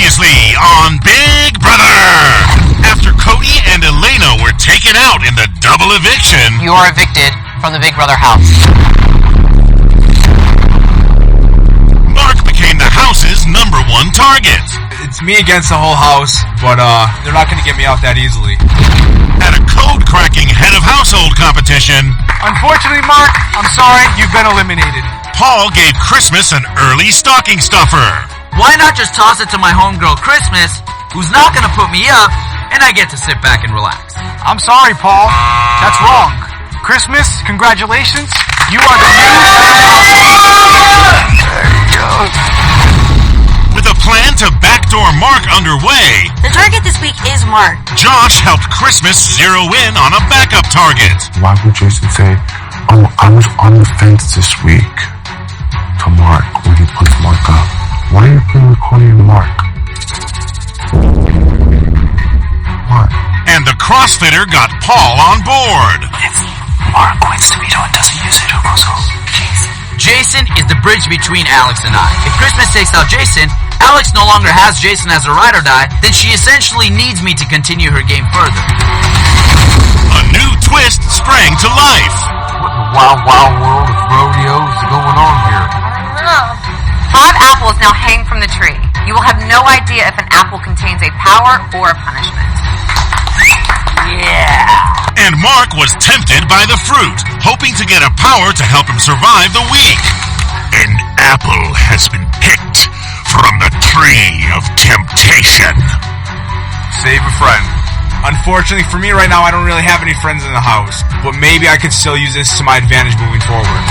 Previously on Big Brother! After Cody and Elena were taken out in the double eviction... You are evicted from the Big Brother house. Mark became the house's #1 target. It's me against the whole house, but they're not going to get me out that easily. At a code-cracking head of household competition... Unfortunately, Mark, I'm sorry, you've been eliminated. Paul gave Christmas an early stocking stuffer. Why not just toss it to my homegirl Christmas, who's not gonna put me up, and I get to sit back and relax? I'm sorry, Paul. That's wrong. Christmas, congratulations. You are the new... There he goes. With a plan to backdoor Mark underway... The target this week is Mark. Josh helped Christmas zero in on a backup target. Why would Jason say, "Oh, I was on the fence this week," to Mark when he puts Mark up? Why are you playing recording Mark? What? And the CrossFitter got Paul on board. If Mark wins the veto and doesn't use it, who goes home? Jason is the bridge between Alex and I. If Christmas takes out Jason, Alex no longer has Jason as a ride or die, then she essentially needs me to continue her game further. A new twist sprang to life. What in the wild, wild world of rodeos is going on here? 5 apples now hang from the tree. You will have no idea if an apple contains a power or a punishment. Yeah! And Mark was tempted by the fruit, hoping to get a power to help him survive the week. An apple has been picked from the tree of temptation. Save a friend. Unfortunately for me right now, I don't really have any friends in the house, but maybe I could still use this to my advantage moving forward.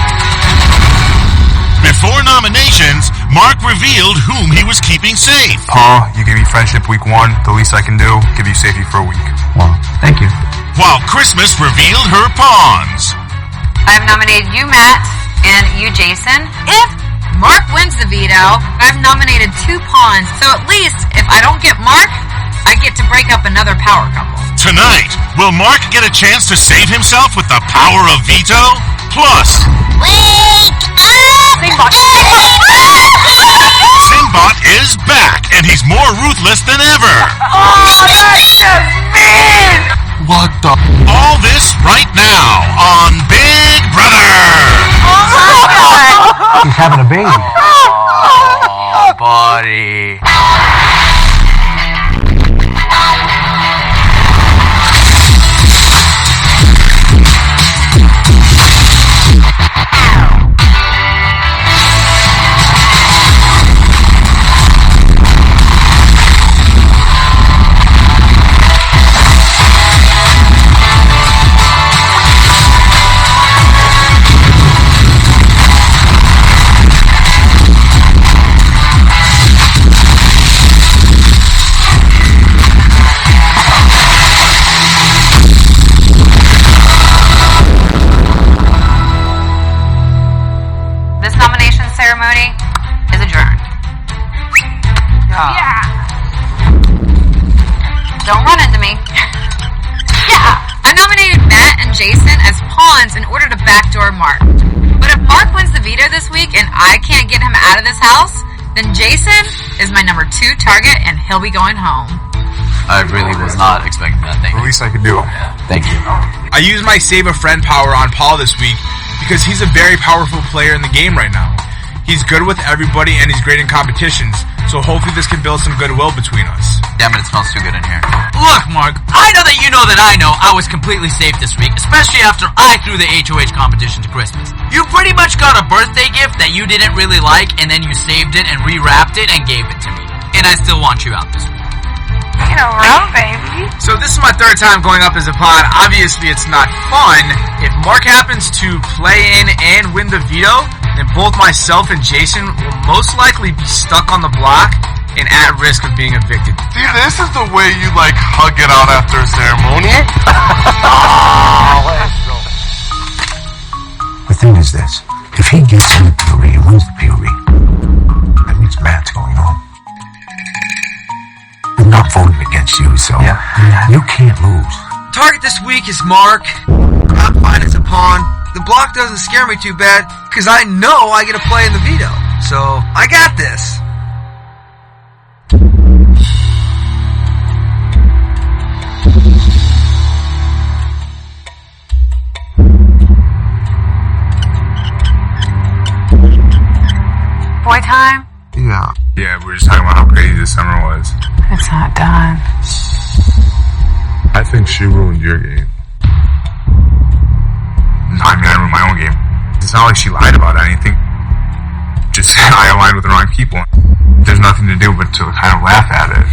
Before nominations, Mark revealed whom he was keeping safe. Paul, you gave me friendship week 1. The least I can do, give you safety for a week. Well, thank you. While Christmas revealed her pawns. I've nominated you, Matt, and you, Jason. If Mark wins the veto, I've nominated 2 pawns, so at least if I don't get Mark, I get to break up another power couple. Tonight, will Mark get a chance to save himself with the power of veto? Plus... Wake up! Sinbot is back, and he's more ruthless than ever. Oh, that's just mean! What the? All this right now on Big Brother. Oh my God! He's having a baby. Oh, buddy. Ceremony is adjourned. Yeah. Don't run into me. Yeah. I nominated Matt and Jason as pawns in order to backdoor Mark. But if Mark wins the veto this week and I can't get him out of this house, then Jason is my #2 target and he'll be going home. I really was not expecting that thing. The least I could do. Yeah, thank you. I used my save a friend power on Paul this week because he's a very powerful player in the game right now. He's good with everybody and he's great in competitions, so hopefully this can build some goodwill between us. Damn it, it smells too good in here. Look, Mark, I know that you know that I know I was completely safe this week, especially after I threw the HOH competition to Christmas. You pretty much got a birthday gift that you didn't really like, and then you saved it and rewrapped it and gave it to me. And I still want you out this week. Get around, baby. So this is my 3rd time going up as a pawn. Obviously it's not fun. If Mark happens to play in and win the veto, then both myself and Jason will most likely be stuck on the block and at risk of being evicted. See, this is the way you, like, hug it out after a ceremony. The thing is this: if he gets in the POV and wins the POV, that means Matt's going home. We're not voting against you, so you can't lose. Target this week is Mark. I'm fine as a pawn. The block doesn't scare me too bad, because I know I get to play in the veto. So, I got this. time? Yeah. Yeah, we were just talking about how crazy this summer was. It's not done. I think she ruined your game. No, I mean, I ruined my own game. It's not like she lied about anything. Just I aligned with the wrong people. There's nothing to do but to kind of laugh at it.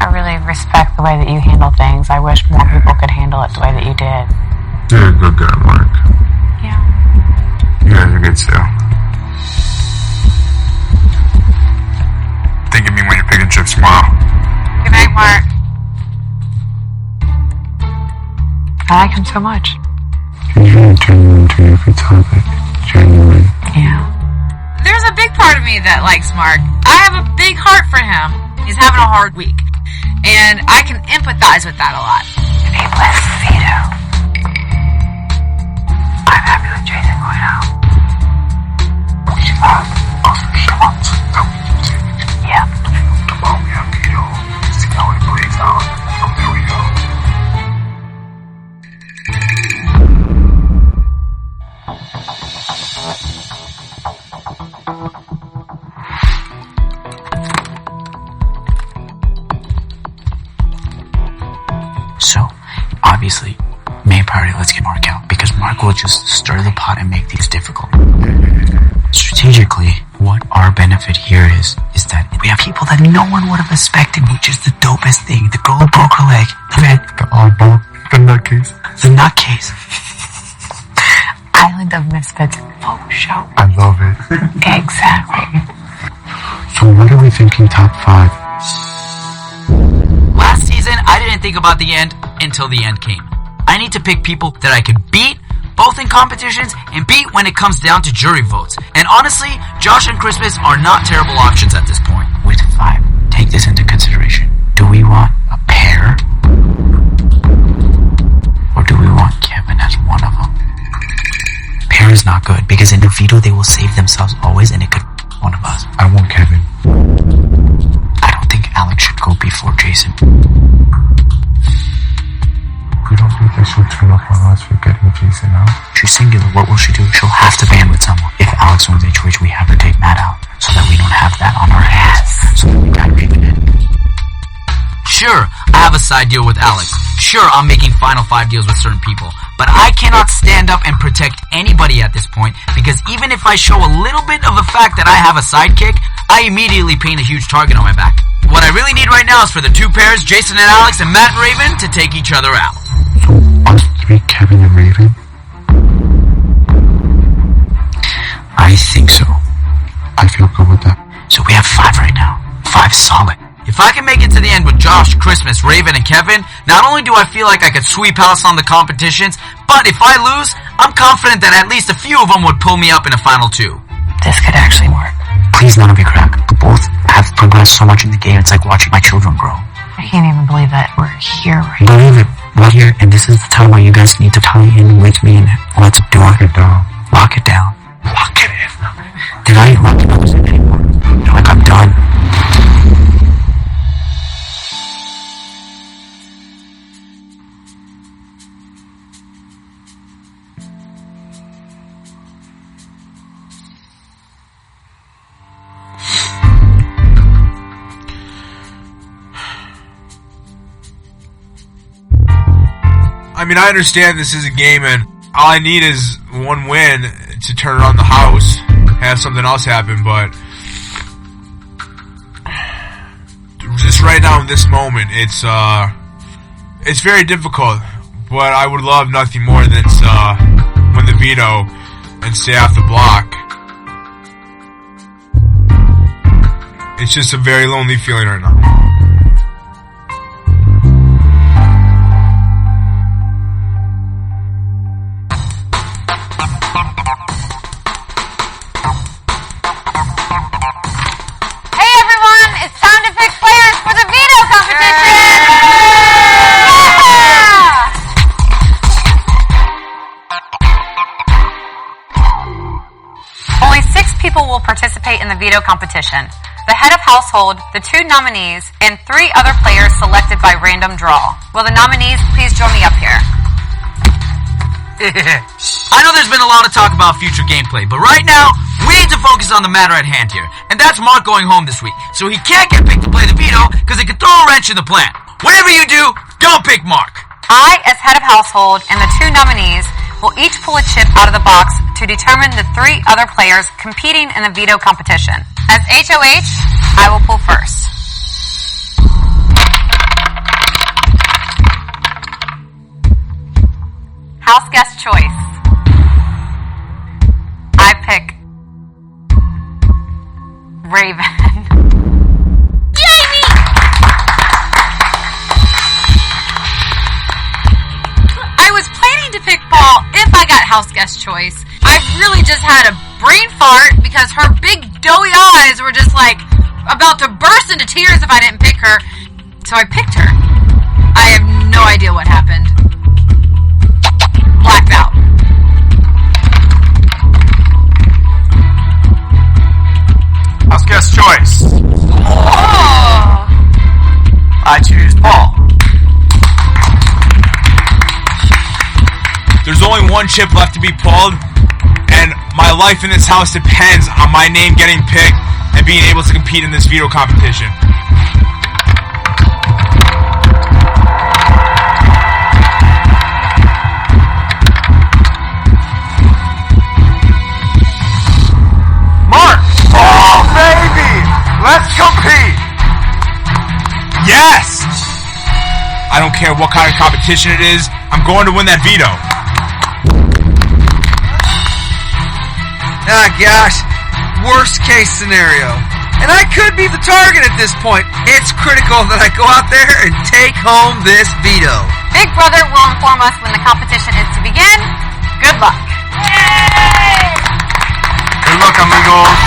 I really respect the way that you handle things. I wish more people could handle it the way that you did. You're a good guy, Mark. Yeah. You guys are good too. Think of me when you're picking trips tomorrow. Good night, Mark. I like him so much. He's really genuine to every topic. Genuine. Yeah. There's a big part of me that likes Mark. I have a big heart for him. He's having a hard week. And I can empathize with that a lot. Hey, bless Veto. I'm happy with Jason going out. We have other shots that we can take. Yeah. Tomorrow we have Veto. See how it plays out. From there we go. So, obviously, main priority, let's get Mark out, because Mark will just stir the pot and make things difficult. Strategically, what our benefit here is that we have people that no one would have expected, which is the dopest thing. The girl who broke her leg, The oddball. The nutcase. the nutcase. Island of Misfits faux show. I love it. Exactly. So what are we thinking top 5? Last season, I didn't think about the end until the end came. I need to pick people that I can beat, both in competitions and beat when it comes down to jury votes. And honestly, Josh and Christmas are not terrible options at this point. With 5, take this into consideration. Do we want a pair? Or do we want Kevin as one of them? Pair is not good, because in the veto they will save themselves always, and it could be one of us. I want Kevin. I don't think Alex should go before Jason. You don't think that she'll turn up on us for getting Jason out? She's singular. What will she do? She'll have to band with someone. If Alex wins HOH, we have to take Matt out, so that we don't have that on our hands. So that we got Raven in. Sure, I have a side deal with Alex. Sure, I'm making final 5 deals with certain people. But I cannot stand up and protect anybody at this point, because even if I show a little bit of the fact that I have a sidekick, I immediately paint a huge target on my back. What I really need right now is for the 2 pairs, Jason and Alex and Matt and Raven, to take each other out. So us 3, Kevin and Raven? I think so. I feel good with that. So we have 5 right now. 5 solid. If I can make it to the end with Josh, Christmas, Raven, and Kevin, not only do I feel like I could sweep house on the competitions, but if I lose, I'm confident that at least a few of them would pull me up in a final 2. This could actually work. Please, none of you crack. We both have progressed so much in the game, it's like watching my children grow. I can't even believe that we're here right now. Believe it. We're here, and this is the time where you guys need to tie in with me and let's do it. Lock it down. Lock it in. Did I ain't locking others in anymore? They're like, I'm done. I mean, I understand this is a game, and all I need is one win to turn around the house, have something else happen, but just right now in this moment, it's very difficult, but I would love nothing more than to win the veto and stay off the block. It's just a very lonely feeling right now. Will participate in the veto competition. The head of household, the 2 nominees, and 3 other players selected by random draw. Will the nominees please join me up here? I know there's been a lot of talk about future gameplay, but right now, we need to focus on the matter at hand here. And that's Mark going home this week. So he can't get picked to play the veto, because it could throw a wrench in the plan. Whatever you do, don't pick Mark. I, as head of household, and the 2 nominees will each pull a chip out of the box to determine the 3 other players competing in the veto competition. As HOH, I will pull first. Houseguest choice. I pick Raven. Jamie! I was planning to pick Paul if I got houseguest choice. I really just had a brain fart because her big doughy eyes were just like about to burst into tears if I didn't pick her. So I picked her. I have no idea what happened. Blacked out. Houseguest choice. Oh. I choose Paul. There's only one chip left to be pulled, and my life in this house depends on my name getting picked and being able to compete in this veto competition. Mark! Oh, baby! Let's compete! Yes! I don't care what kind of competition it is, I'm going to win that veto. Ah, gosh. Worst case scenario. And I could be the target at this point. It's critical that I go out there and take home this veto. Big Brother will inform us when the competition is to begin. Good luck. Yay! Good luck, amigos.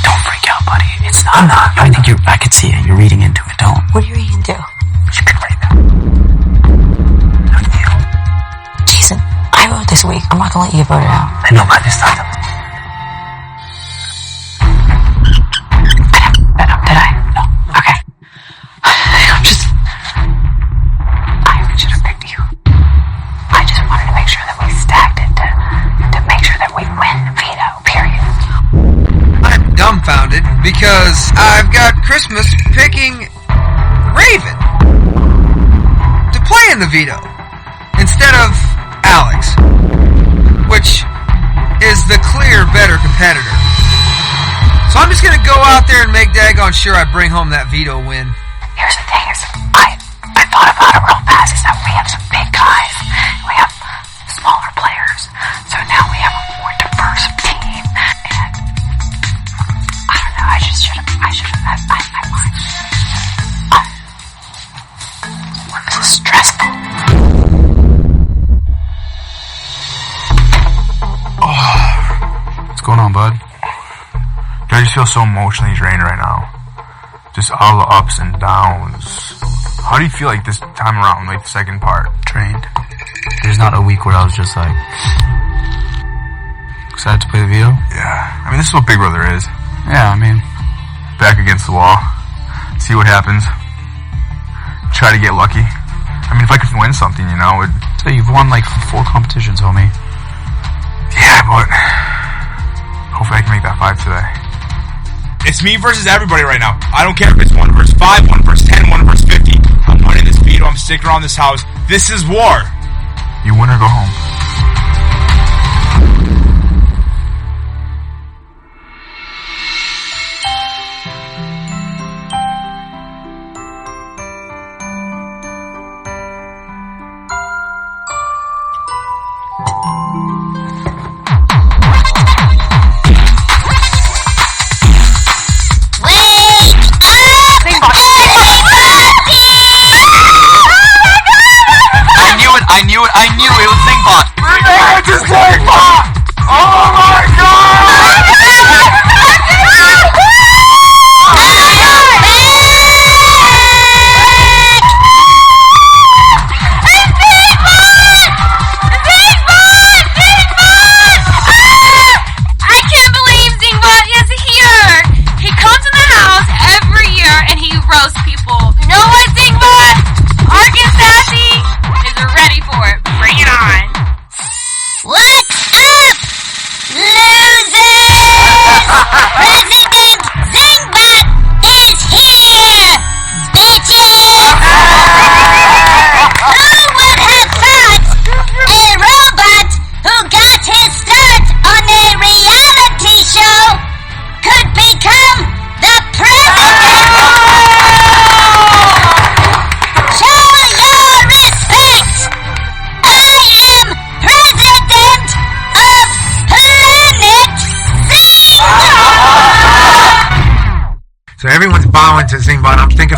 Don't freak out, buddy. It's not. I'm not. I can see it. You're reading into it. Don't. What are you reading into? You can read that. Jason, I vote this week. I'm not gonna let you vote it out. I know, but this time. Did I? No. Okay. I should have picked you. I just wanted to make sure that we stacked it to make sure that we win veto, period. I'm dumbfounded because I've got Christmas picking Raven to play in the veto instead of Alex, which is the clear better competitor. So I'm just gonna go out there and make daggone sure I bring home that veto win. Here's the thing is, I thought about it real fast, is that we have some big guys, we have smaller players, so now we have a more diverse team, and I don't know, I should have had my mind. This is stressful. What's going on, bud? I just feel so emotionally drained right now. Just all the ups and downs. How do you feel like this time around, like the second part? Drained. There's not a week where I was just like excited to play the veto. Yeah. I mean, this is what Big Brother is. Yeah, I mean, Back against the wall. See what happens. Try to get lucky. I mean, if I could win something, you know, so you've won like 4 competitions, homie. yeah, but hopefully I can make that 5 today. It's me versus everybody right now. I don't care if it's 1 versus 5, 1 versus 10, 1 versus 50. I'm winning this veto. I'm sticking around this house. This is war. You win or go home. I knew it was Singbot.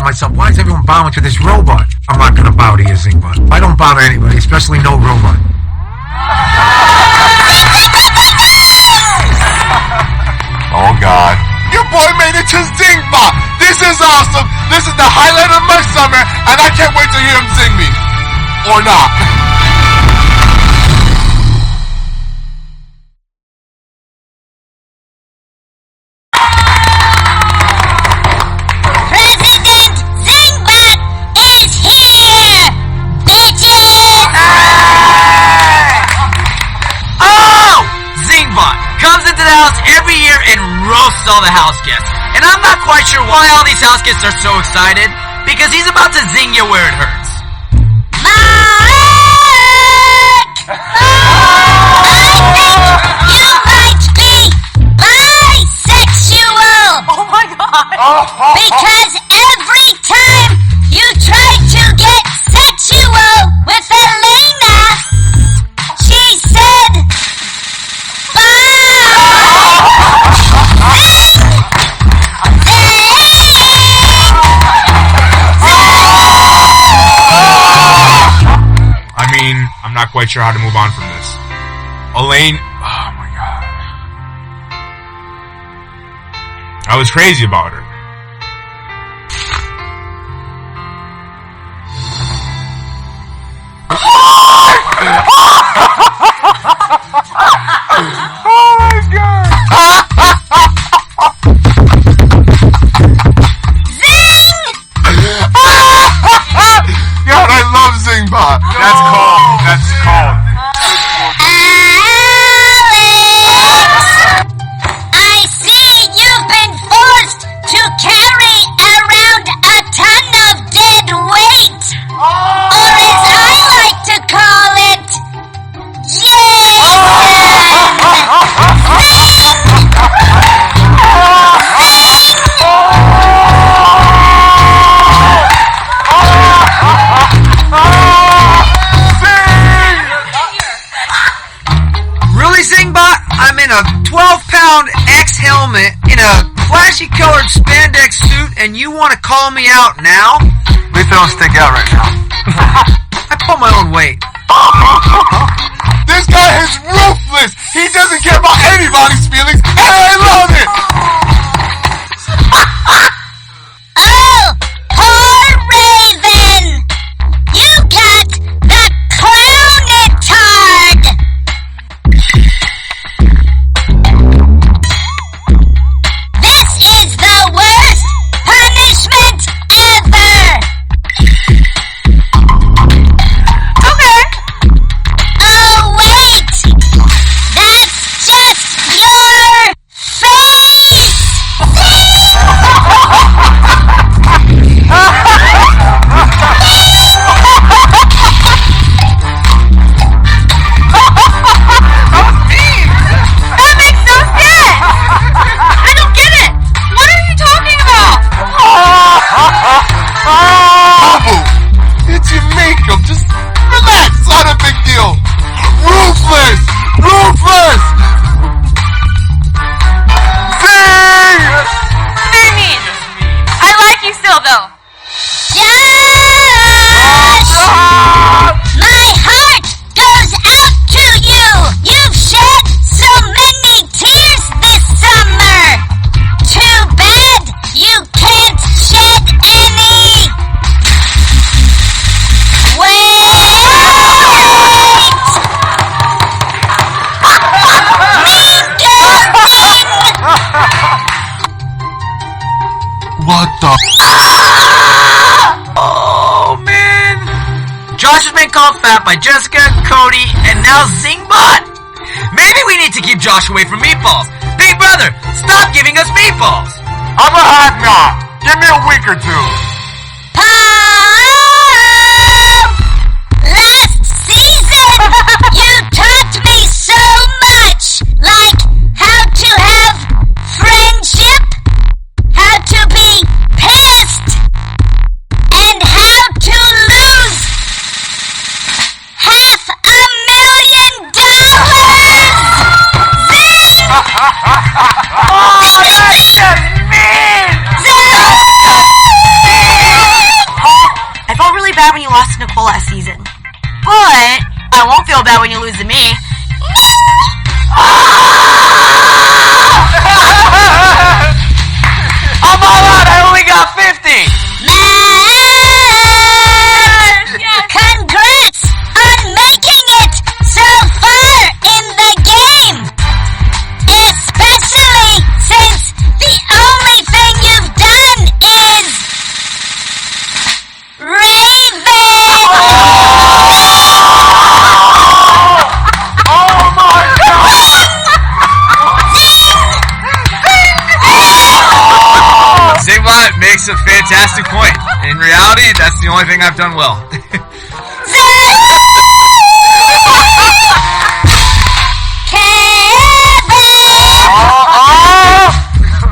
myself, why is everyone bowing to this robot? I'm not gonna bow to you, Zingbot. I don't bow to anybody, especially no robot. Oh God. Your boy made it to Zingbot! This is awesome! This is the highlight of my summer, and I can't wait to hear him sing me. Or not. Every year and roasts all the house guests. And I'm not quite sure why all these house guests are so excited, because he's about to zing you where it hurts. You might be bisexual. Oh my God. Because every time you try to get sexual with Elena, she said, I'm not quite sure how to move on from this. Elaine, oh my God. I was crazy about her. Oh my God. God, I love Zingbot. That's called. Alex! I see you've been forced to carry around a ton of dead weight. Or as I like to call it, Really, Zingbot? I'm in a 12-pound X helmet in a flashy-colored spandex suit, and you want to call me out now? At least I don't stick out right now. I pull my own weight. This guy is ruthless. He doesn't care about anybody's feelings, and I love it. oh, poor Raven! You got the clownitard! This is the worst punishment ever! Okay. Oh, wait! That's just your face! That makes no sense. I don't get it. What are you talking about? Boo-boo, it's your makeup. Just relax. Not a big deal. Ruthless. Ruthless. Zing! Mean. I like you still though. Josh! My heart goes out to you! You've shed so many tears this summer! Too bad you can't shed any! Wait! What the? Oh, man. Josh has been called fat by Jessica, Cody, and now Zingbot. Maybe we need to keep Josh away from meatballs. Big brother, stop giving us meatballs. I'm a hot knot. Give me a week or two. Paul! Last season, you taught me so much, like how to have friendship, how to be pissed, and how to lose $500,000. Zing! Oh, that's just mean. Zing! lost Nicole last season. But I won't feel bad when you lose to me. I'm all out. I only got 50. Congrats on making it so far in the game. Especially since the only thing you've done is Raven. Oh my God! Zigbot makes a fantastic point. In reality, that's the only thing I've done well.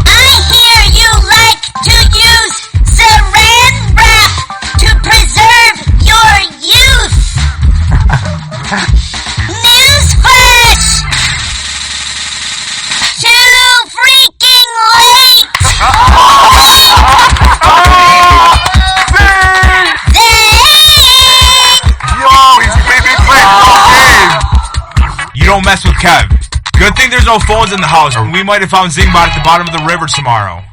I hear you like to use saran wrap to preserve your youth. Newsflash! Too freaking late! You don't mess with Kev. Good thing there's no phones in the house. We might have found Zingbot at the bottom of the river tomorrow.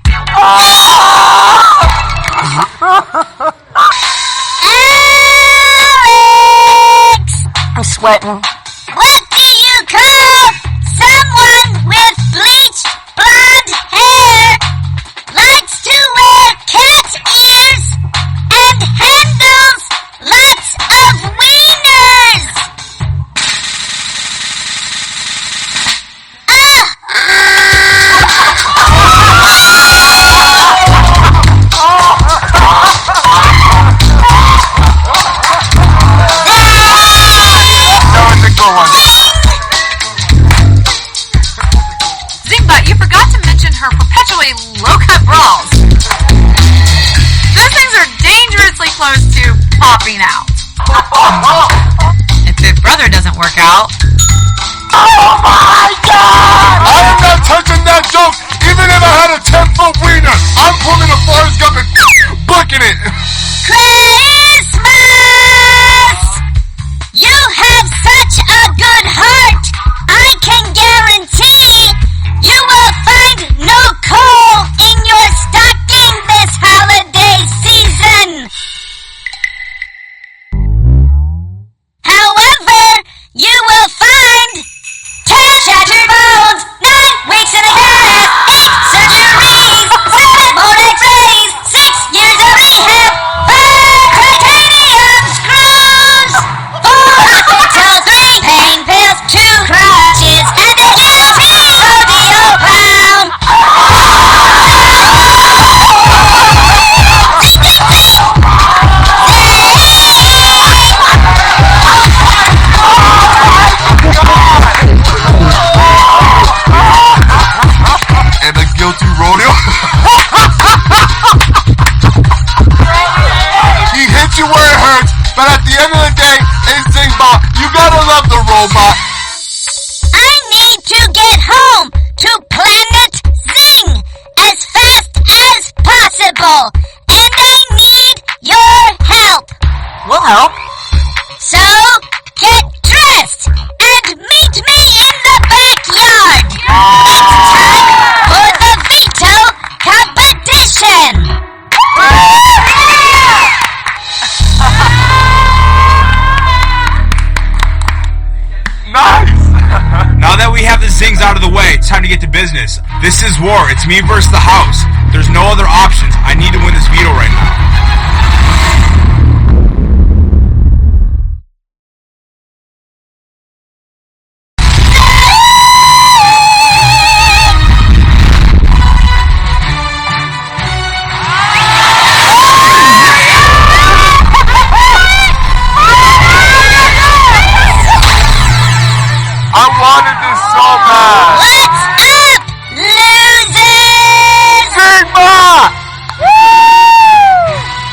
Alex! I'm sweating. What do you call someone with bleached blonde hair, likes to wear cat ears, and handles lots of wieners? Zingbot, you forgot to mention her perpetually low-cut bras. Those things are dangerously close to popping out. If Big Brother doesn't work out. Oh my God! I am not touching that joke, even if I had a 10-foot wiener. I'm pulling a Forrest Gump and booking it. Christmas! You have such a good heart. I can guarantee you will find no coal in your stocking this holiday season. However, you will find 10 shattered bones, 9 weeks and a half, 8 surgeries, 7 more x-rays, 6 years of rehab, 5 titanium screws, 4 hospitals, 3 pain pills, 2 crutches, and a guilty rodeo clown. And a guilty rodeo. He hits you where it hurts, but at the end of the day, it's Zingbot. You gotta love the robot. I need to get home to Planet Zing as fast as possible, and I need your help. We'll help. So, get dressed and meet me in the backyard. It's time for the Veto Competition. Nice! Now that we have the Zings out of the way, it's time to get to business. This is war. It's me versus the house. There's no other options. I need to win this veto right now. I wanted this so bad. What's up, losers? Zingbot!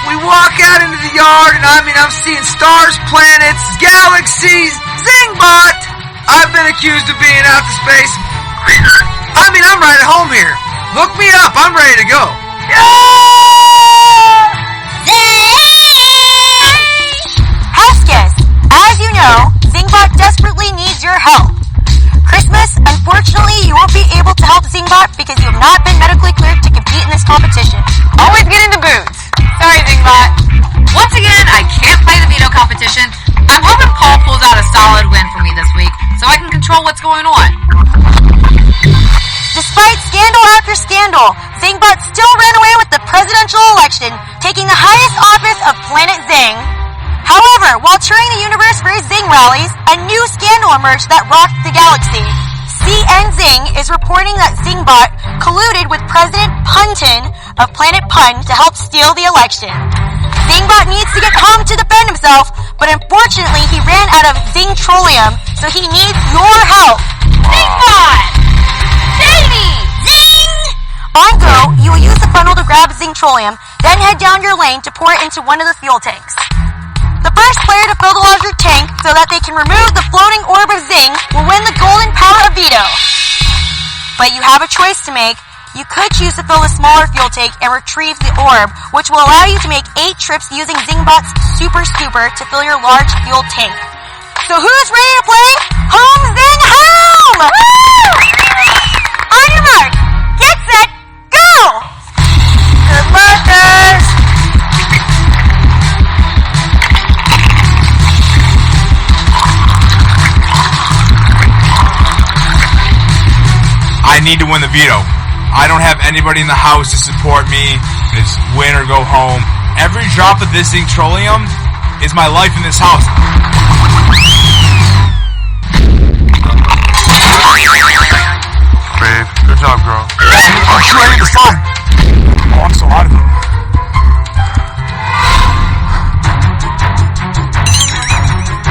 We walk out into the yard, and I'm seeing stars, planets, galaxies. Zingbot! I've been accused of being out to space. I'm right at home here. Look me up. I'm ready to go. Zing! solid win for me this week, so I can control what's going on. Despite scandal after scandal, Zingbot still ran away with the presidential election, taking the highest office of Planet Zing. However, while touring the universe for his Zing rallies, a new scandal emerged that rocked the galaxy. CN Zing is reporting that Zingbot colluded with President Punton of Planet Pun to help steal the election. Zingbot needs to get home to defend himself, but unfortunately he ran out of Zingtrolium, so he needs your help. Zingbot! Shady! Zing! On go, you will use the funnel to grab Zingtrolium, then head down your lane to pour it into one of the fuel tanks. The first player to fill the larger tank so that they can remove the floating orb of Zing will win the golden power of Veto. But you have a choice to make. You could choose to fill the smaller fuel tank and retrieve the orb, which will allow you to make 8 trips using Zingbot's Super Scooper to fill your large fuel tank. So who's ready to play Home Zing Home? Woo! On your mark, get set, go! Good luck, guys! I need to win the veto. I don't have anybody in the house to support me. It's win or go home. Every drop of this Zingtrolium is my life in this house. Babe, good job, girl. I'm sure I need the sun. Oh, I'm so out of it.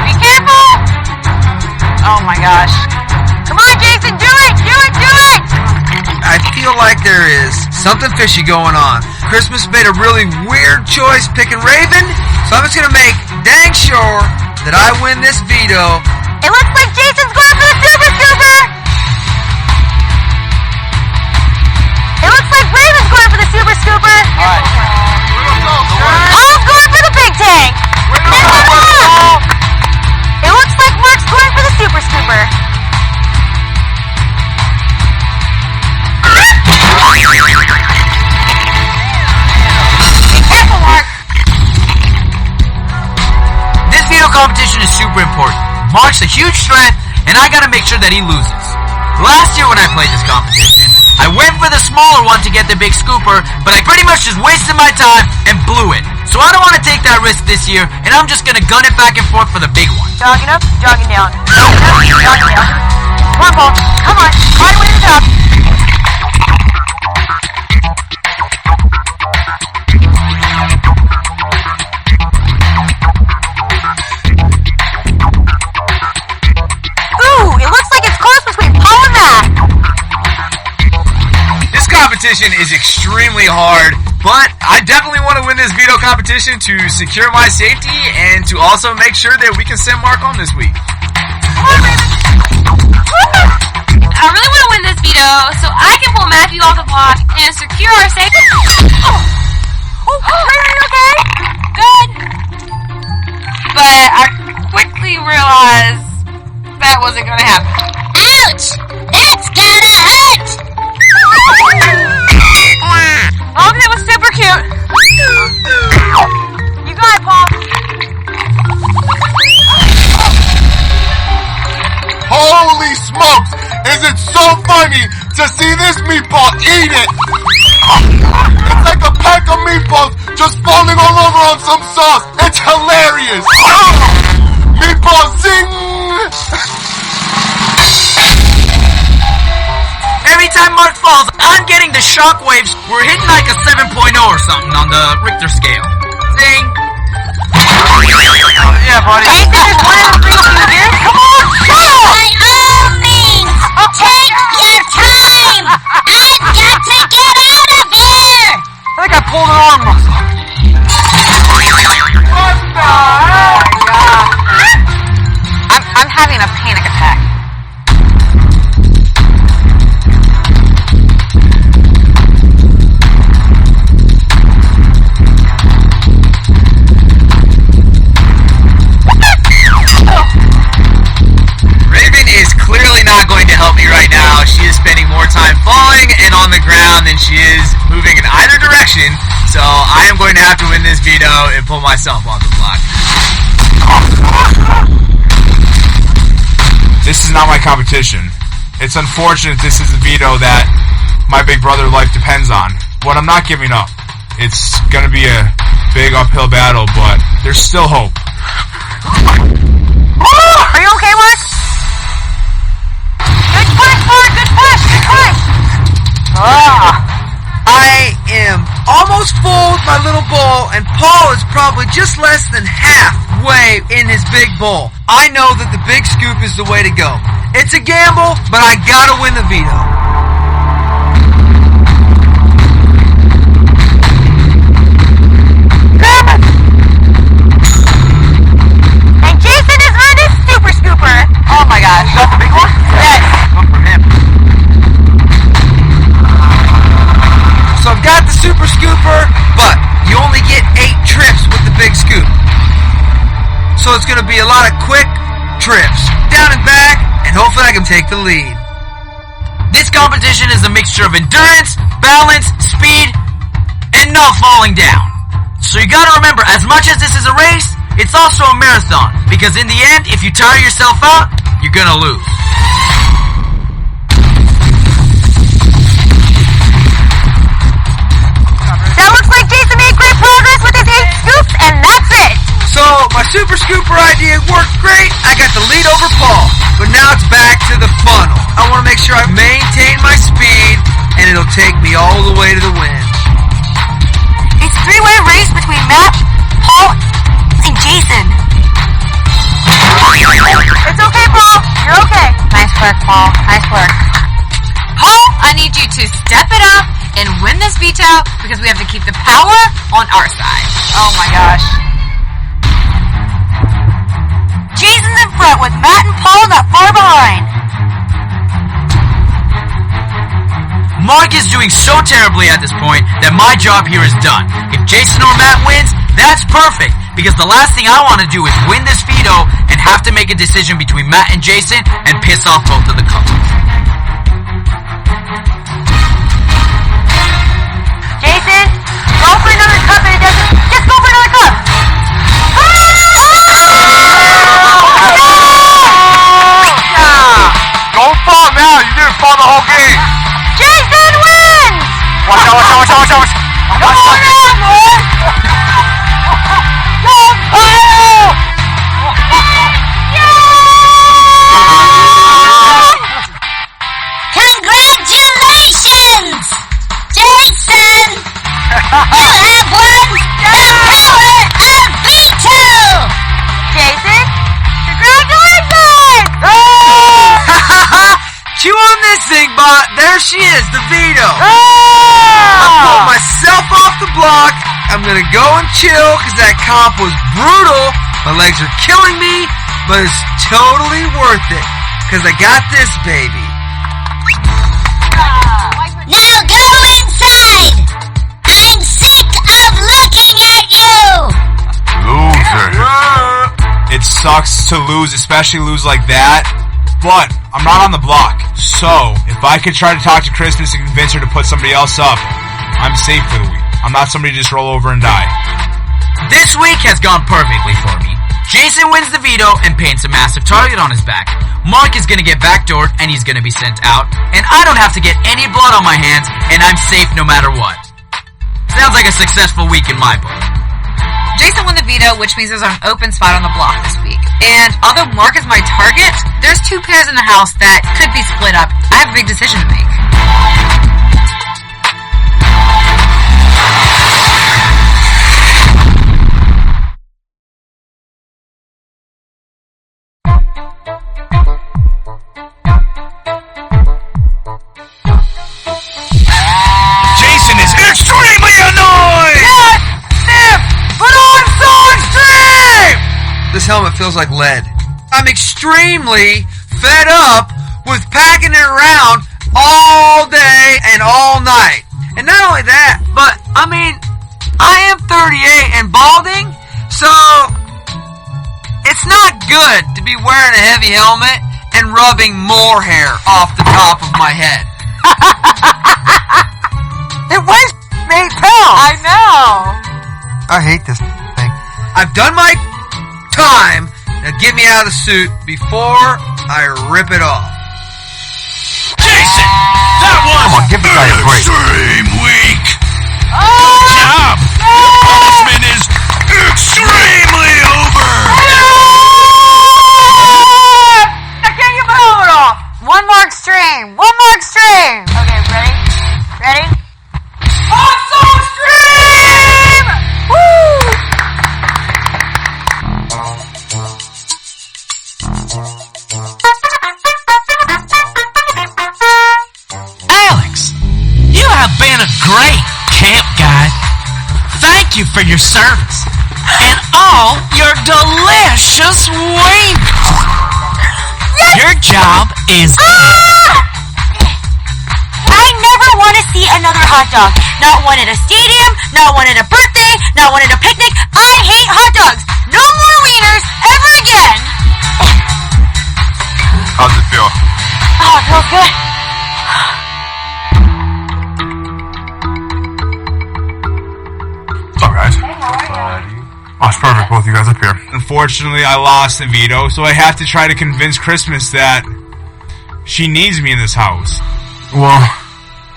Be careful! Oh my gosh. Come on, Jason, do it! Do it! Do it! I feel like there is something fishy going on. Christmas made a really weird choice picking Raven, so I'm just gonna make dang sure that I win this veto. It looks like Jason's going for the Super Scooper! It looks like Raven's going for the Super Scooper! Paul's going for the big tank! It looks like Mark's going for the Super Scooper. Be careful, Mark! This veto competition is super important. Mark's a huge threat, and I gotta make sure that he loses. Last year when I played this competition, I went for the smaller one to get the big scooper, but I pretty much just wasted my time and blew it. So I don't want to take that risk this year, and I'm just gonna gun it back and forth for the big one. Jogging up, jogging down. Jogging up, jogging down. Come on, Paul. Come on. Try to win it up. Ooh, it looks like it's close between Paul and Matt. This competition is extremely hard, but I definitely want to win this veto competition to secure my safety and to also make sure that we can send Mark home this week. I really want to win this veto so I can pull Matthew off the block and secure our safety. Are you okay? Good. But I quickly realized that wasn't going to happen. Ouch! That's gotta hurt! Oh, it was super cute. You got it, Paul. Holy smokes! Is it so funny to see this meatball eat it? It's like a pack of meatballs just falling all over on some sauce. It's hilarious! Meatball zing! Every time Mark falls, I'm getting the shockwaves. We're hitting like a 7.0 or something on the Richter scale. Zing! Yeah, buddy. Ain't there just one of the things you did? Come on, go! By all means, take your time! I've got to get out of here! I think I pulled an arm muscle. What the hell? I'm having a panic attack. Raven is clearly not going to help me right now. She is spending more time falling and on the ground than she is moving in either direction. So I am going to have to win this veto and pull myself off the block. this is not my competition. It's unfortunate this is a veto that my big brother life depends on. But I'm not giving up. It's gonna be a big uphill battle, but there's still hope. Are you okay, Mark? Good push, Mark! Good push! Good push! I am almost full with my little bowl, and Paul is probably just less than halfway in his big bowl. I know that the big scoop is the way to go. It's a gamble, but I gotta win the veto. And Jason has earned his super scooper! Oh my gosh. Is that the big one? Yes. One for him. So I've got the super scooper, but you only get 8 trips with the big scoop. So it's gonna be a lot of quick trips, down and back, and hopefully I can take the lead. This competition is a mixture of endurance, balance, speed, and not falling down. So you gotta remember, as much as this is a race, it's also a marathon. Because in the end, if you tire yourself out, you're gonna lose. That looks like Jason made great progress with his 8 scoops, and that's it! So my super scooper idea worked great. I got the lead over Paul, but now it's back to the funnel. I want to make sure I maintain my speed, and it'll take me all the way to the win. It's a 3-way race between Matt, Paul, and Jason. It's okay, Paul. You're okay. Nice work, Paul. Nice work. Paul, I need you to step it up and win this veto because we have to keep the power on our side. Oh my gosh. Jason's in front with Matt and Paul not far behind. Mark is doing so terribly at this point that my job here is done. If Jason or Matt wins, that's perfect, because the last thing I want to do is win this veto and have to make a decision between Matt and Jason and piss off both of the couples. Jason, go for another cup and it doesn't... Just go for another cup! Don't fall now. You didn't fall the whole game. Jason wins! Watch out, watch out, watch out, watch out. Come on out, man! Don't fall! Congratulations! Jason! You have won the power of veto! Jason, congratulations! Chew on this thing, bot. There she is, the veto. I pulled myself off the block. I'm gonna go and chill because that comp was brutal. My legs are killing me, but it's totally worth it because I got this baby. Now go inside! I'm sick of looking at you! Loser. It sucks to lose, especially lose like that. But I'm not on the block. So if I could try to talk to Christmas and convince her to put somebody else up, I'm safe for the week. I'm not somebody to just roll over and die. This week has gone perfectly for me. Jason wins the veto and paints a massive target on his back. Mark is gonna get backdoored and he's gonna be sent out. And I don't have to get any blood on my hands and I'm safe no matter what. Sounds like a successful week in my book. Jason won the veto, which means there's an open spot on the block this week. And although Mark is my target, there's 2 pairs in the house that could be split up. I have a big decision to make. Jason is extremely annoyed! Yes! Sniff! But I'm so extreme! This helmet feels like lead. I'm extremely fed up with packing it around all day and all night. And not only that, but I mean, I am 38 and balding, so it's not good to be wearing a heavy helmet and rubbing more hair off the top of my head. It weighs 8 pounds! I know! I hate this thing. I've done my time. Now get me out of the suit before I rip it off. Jason, that was Come on, give the guy a break. extreme weak. Good job. Your punishment is extremely over. I can't get my helmet off. One more extreme. Okay, ready? I'm so extreme! Woo! Alex, you have been a great camp guide. Thank you for your service and all your delicious wings. Your job is... I never want to see another hot dog. Not one at a stadium, not one at a birthday, not one at a picnic. I hate hot dogs. No more wieners ever again. How's it feel? Oh, it feels good. What's up, guys? Oh, it's perfect. Both you guys up here. Unfortunately, I lost the veto, so I have to try to convince Christmas that she needs me in this house. Well,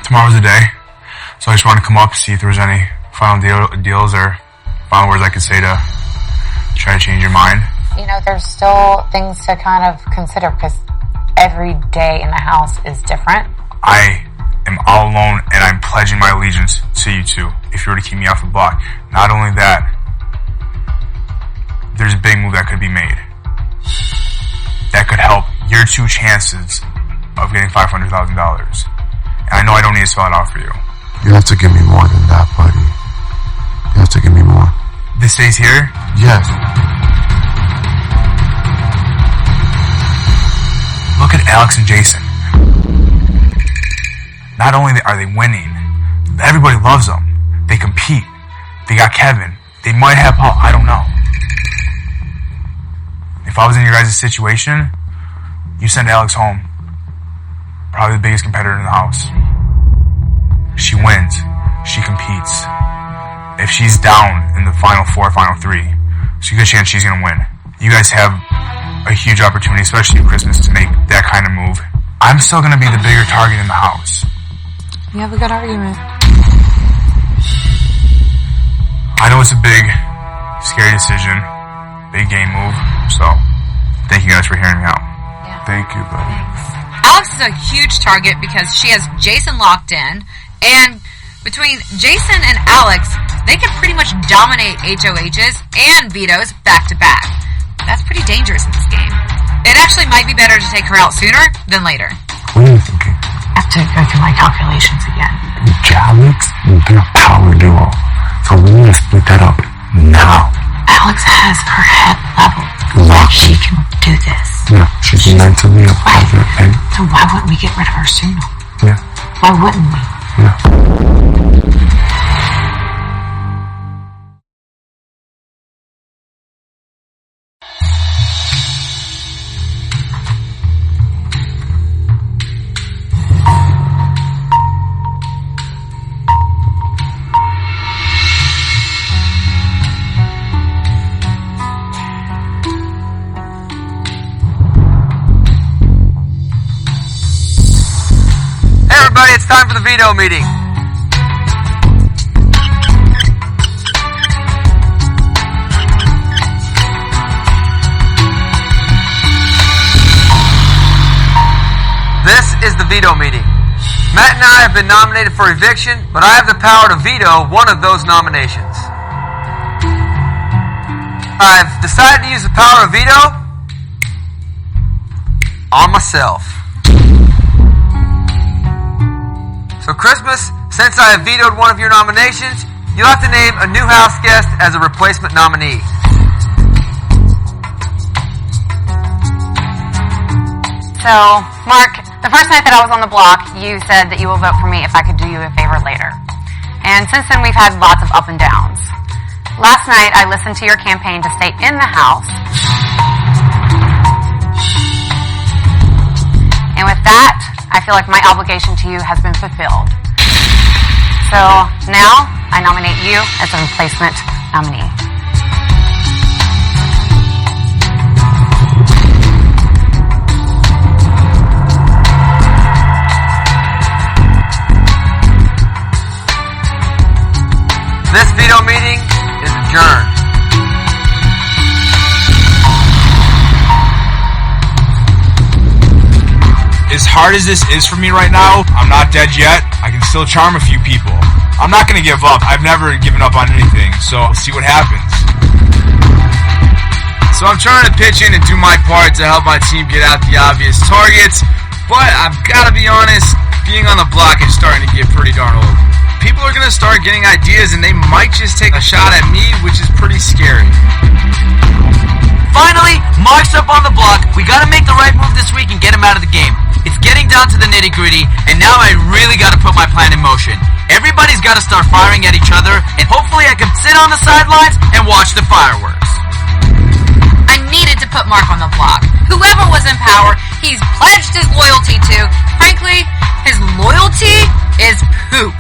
tomorrow's the day, so I just wanted to come up, see if there was any final deals or final words I could say to try to change your mind. You know, there's still things to kind of consider because every day in the house is different. I am all alone, and I'm pledging my allegiance to you two if you were to keep me off the block. Not only that, there's a big move that could be made that could help your two chances of getting $500,000. And I know I don't need to spell it out for you. You have to give me more than that, buddy. You have to give me more. This stays here? Yes. Look at Alex and Jason. Not only are they winning, everybody loves them. They compete. They got Kevin. They might have Paul. I don't know. If I was in your guys' situation, you send Alex home. Probably the biggest competitor in the house. She wins. She competes. If she's down in the final four, final three, there's a good chance she's going to win. You guys have a huge opportunity, especially at Christmas, to make that kind of move. I'm still going to be the bigger target in the house. You have a good argument. I know it's a big, scary decision, big game move, so thank you guys for hearing me out. Yeah. Thank you, buddy. Alex is a huge target because she has Jason locked in, and between Jason and Alex, they can pretty much dominate HOHs and vetoes back to back. That's pretty dangerous in this game. It actually might be better to take her out sooner than later. What are you thinking? I have to go through my calculations again. Alex will be a power duo. So we need to split that up now. Alex has her head leveled. Locked. She can do this. Yeah, she's mentally a pleasure, and So why wouldn't we get rid of her sooner? yeah, Why wouldn't we? yeah. Everybody, it's time for the veto meeting. This is the veto meeting. Matt and I have been nominated for eviction, but I have the power to veto one of those nominations. I've decided to use the power of veto on myself. So Christmas, since I have vetoed one of your nominations, you'll have to name a new house guest as a replacement nominee. So, Mark, the first night that I was on the block, you said that you will vote for me if I could do you a favor later. And since then, we've had lots of up and downs. Last night, I listened to your campaign to stay in the house. And with that, I feel like my obligation to you has been fulfilled. So, now, I nominate you as a replacement nominee. As hard as this is for me right now, I'm not dead yet. I can still charm a few people. I'm not gonna give up. I've never given up on anything, so we'll see what happens. So I'm trying to pitch in and do my part to help my team get out the obvious targets, but I've gotta be honest, being on the block is starting to get pretty darn old. People are gonna start getting ideas and they might just take a shot at me, which is pretty scary. Finally, Mark's up on the block. We gotta make the right move this week and get him out of the game. It's getting down to the nitty-gritty, and now I really gotta put my plan in motion. Everybody's gotta start firing at each other, and hopefully I can sit on the sidelines and watch the fireworks. I needed to put Mark on the block. Whoever was in power, he's pledged his loyalty to. Frankly, his loyalty is poop.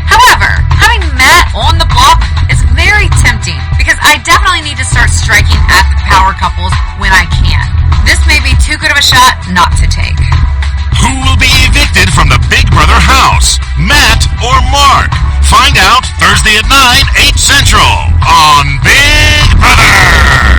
However, having Matt on the block is very tempting because I definitely need to start striking at the power couples when I can. This may be too good of a shot not to take. Who will be evicted from the Big Brother house? Matt or Mark? Find out Thursday at 9, 8 Central on Big Brother.